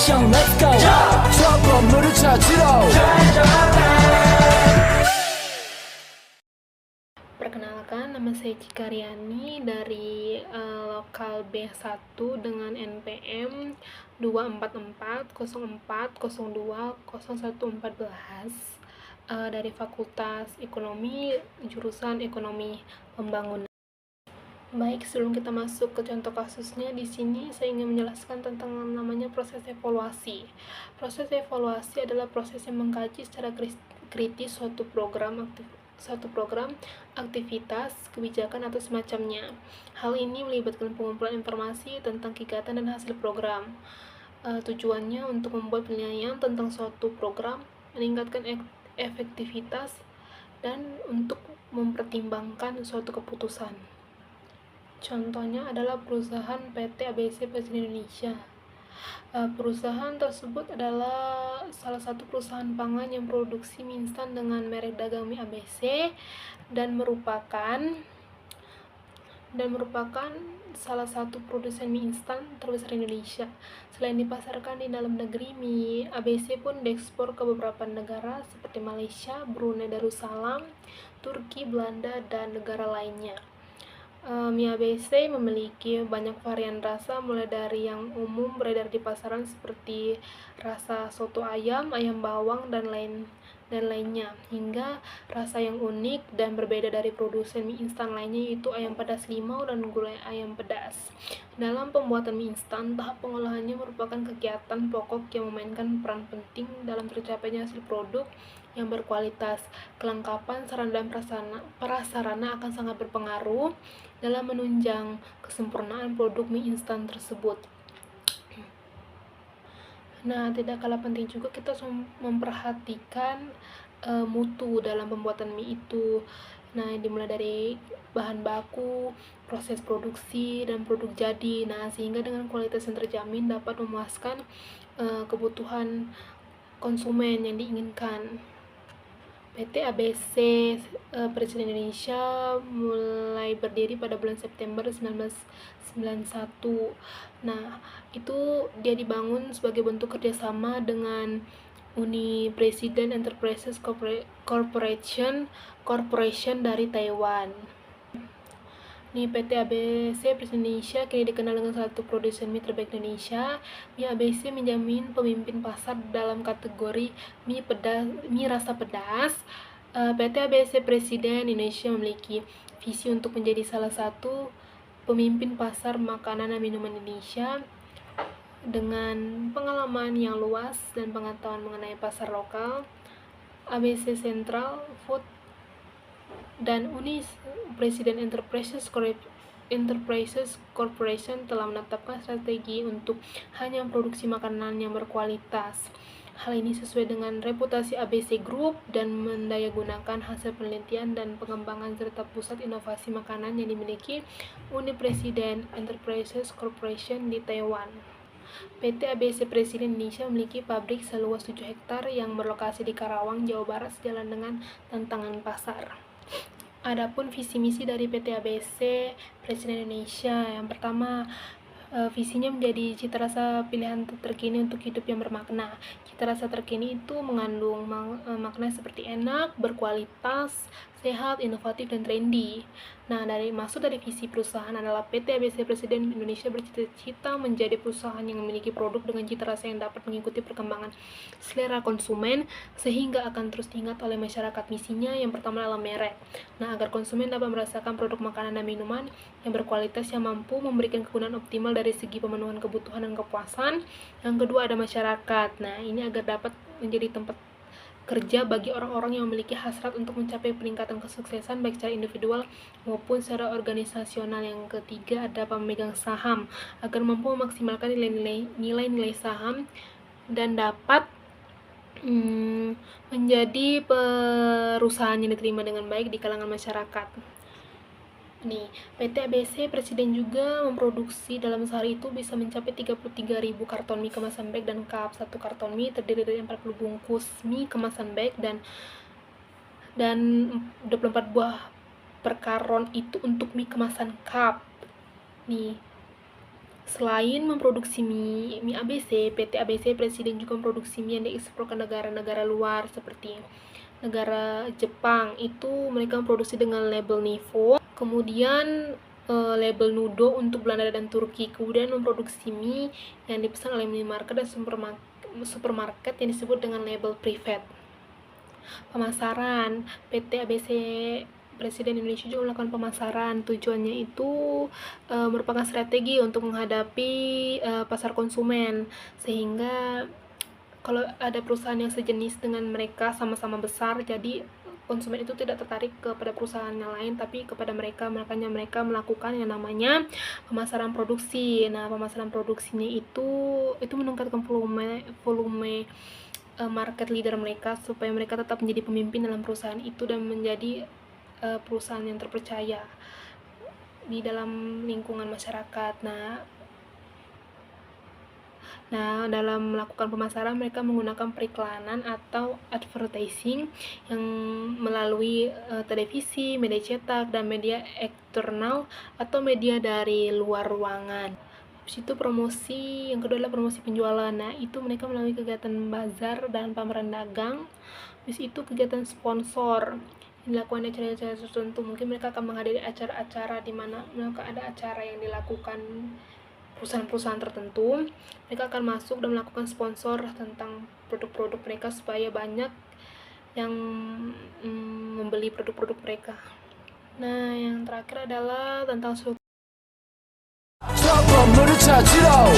action let's go 저 건물을 찾으러 Perkenalkan, nama saya Cika Riani dari lokal B1 dengan NPM 24404020114 dari Fakultas Ekonomi, jurusan Ekonomi Pembangunan. Baik, sebelum kita masuk ke contoh kasusnya, di sini saya ingin menjelaskan tentang namanya proses evaluasi. Proses evaluasi adalah proses yang mengkaji secara kritis suatu program, aktivitas, kebijakan, atau semacamnya. Hal ini melibatkan pengumpulan informasi tentang kegiatan dan hasil program. Tujuannya untuk membuat penilaian tentang suatu program, meningkatkan efektivitas, dan untuk mempertimbangkan suatu keputusan. Contohnya adalah perusahaan PT ABC Presiden Indonesia. Perusahaan tersebut adalah salah satu perusahaan pangan yang produksi mie instan dengan merek dagang mie ABC dan merupakan salah satu produsen mie instan terbesar di Indonesia. Selain dipasarkan di dalam negeri, mie ABC pun diekspor ke beberapa negara seperti Malaysia, Brunei Darussalam, Turki, Belanda, dan negara lainnya. Mie ABC memiliki banyak varian rasa, mulai dari yang umum beredar di pasaran seperti rasa soto ayam, ayam bawang, dan lainnya, hingga rasa yang unik dan berbeda dari produsen mie instan lainnya, yaitu ayam pedas limau dan gulai ayam pedas. Dalam pembuatan mie instan, tahap pengolahannya merupakan kegiatan pokok yang memainkan peran penting dalam tercapainya hasil produk yang berkualitas. Kelengkapan sarana dan prasarana akan sangat berpengaruh dalam menunjang kesempurnaan produk mie instan tersebut. Nah, tidak kalah penting juga kita memperhatikan mutu dalam pembuatan mie itu. Nah, dimulai dari bahan baku, proses produksi, dan produk jadi. Nah, sehingga dengan kualitas yang terjamin dapat memuaskan kebutuhan konsumen yang diinginkan. PT ABC Presiden Indonesia mulai berdiri pada bulan September 1991. Nah, itu dia dibangun sebagai bentuk kerjasama dengan Uni President Enterprises Corporation dari Taiwan. PT ABC Presiden Indonesia kini dikenal dengan salah satu produsen mie terbaik di Indonesia. Mie ABC menjamin pemimpin pasar dalam kategori mie rasa pedas. PT ABC Presiden Indonesia memiliki visi untuk menjadi salah satu pemimpin pasar makanan dan minuman Indonesia dengan pengalaman yang luas dan pengetahuan mengenai pasar lokal. ABC Central Food dan Uni President Enterprises Corporation telah menetapkan strategi untuk hanya memproduksi makanan yang berkualitas. Hal ini sesuai dengan reputasi ABC Group dan mendayagunakan hasil penelitian dan pengembangan serta pusat inovasi makanan yang dimiliki Uni President Enterprises Corporation di Taiwan. PT ABC Presiden Indonesia memiliki pabrik seluas 7 hektar yang berlokasi di Karawang, Jawa Barat, sejalan dengan tantangan pasar. Adapun visi misi dari PT ABC Presiden Indonesia, yang pertama, visinya menjadi cita rasa pilihan terkini untuk hidup yang bermakna. Cita rasa terkini itu mengandung makna seperti enak, berkualitas, sehat, inovatif, dan trendy. Nah, maksud dari visi perusahaan adalah PT ABC Presiden Indonesia bercita-cita menjadi perusahaan yang memiliki produk dengan cita rasa yang dapat mengikuti perkembangan selera konsumen sehingga akan terus diingat oleh masyarakat. Misinya yang pertama adalah merek. Nah, agar konsumen dapat merasakan produk makanan dan minuman yang berkualitas yang mampu memberikan kegunaan optimal dari segi pemenuhan kebutuhan dan kepuasan. Yang kedua ada masyarakat. Nah, ini agar dapat menjadi tempat kerja bagi orang-orang yang memiliki hasrat untuk mencapai peningkatan kesuksesan baik secara individual maupun secara organisasional. Yang ketiga ada pemegang saham, agar mampu memaksimalkan nilai-nilai saham dan dapat menjadi perusahaan yang diterima dengan baik di kalangan masyarakat. PT ABC Presiden juga memproduksi dalam sehari itu bisa mencapai 33.000 karton mie kemasan bag dan cup. Satu karton mie terdiri dari 40 bungkus mie kemasan bag dan 24 buah per karton itu untuk mie kemasan cup. Selain memproduksi mie ABC, PT ABC Presiden juga memproduksi mie yang diekspor ke negara-negara luar seperti negara Jepang. Itu mereka memproduksi dengan label Nivo. Kemudian label Nudo untuk Belanda dan Turki. Kemudian memproduksi mie yang dipesan oleh minimarket dan supermarket yang disebut dengan label Privet. Pemasaran, PT ABC Presiden Indonesia juga melakukan pemasaran. Tujuannya itu merupakan strategi untuk menghadapi pasar konsumen, sehingga kalau ada perusahaan yang sejenis dengan mereka sama-sama besar, jadi konsumen itu tidak tertarik kepada perusahaan yang lain, tapi kepada mereka. Makanya mereka melakukan yang namanya pemasaran produksi. Nah, pemasaran produksinya itu meningkatkan volume market leader mereka supaya mereka tetap menjadi pemimpin dalam perusahaan itu dan menjadi perusahaan yang terpercaya di dalam lingkungan masyarakat. Nah, dalam melakukan pemasaran mereka menggunakan periklanan atau advertising yang melalui televisi, media cetak, dan media eksternal atau media dari luar ruangan. Habis itu promosi, yang kedua adalah promosi penjualan. Nah, itu mereka melalui kegiatan bazar dan pameran dagang. Habis itu kegiatan sponsor dilakukan acara-acara tertentu. Mungkin mereka akan menghadiri acara-acara di mana mereka ada acara yang dilakukan perusahaan-perusahaan tertentu. Mereka akan masuk dan melakukan sponsor tentang produk-produk mereka supaya banyak yang membeli produk-produk mereka. Nah, yang terakhir adalah tentang 저 건물을 찾으러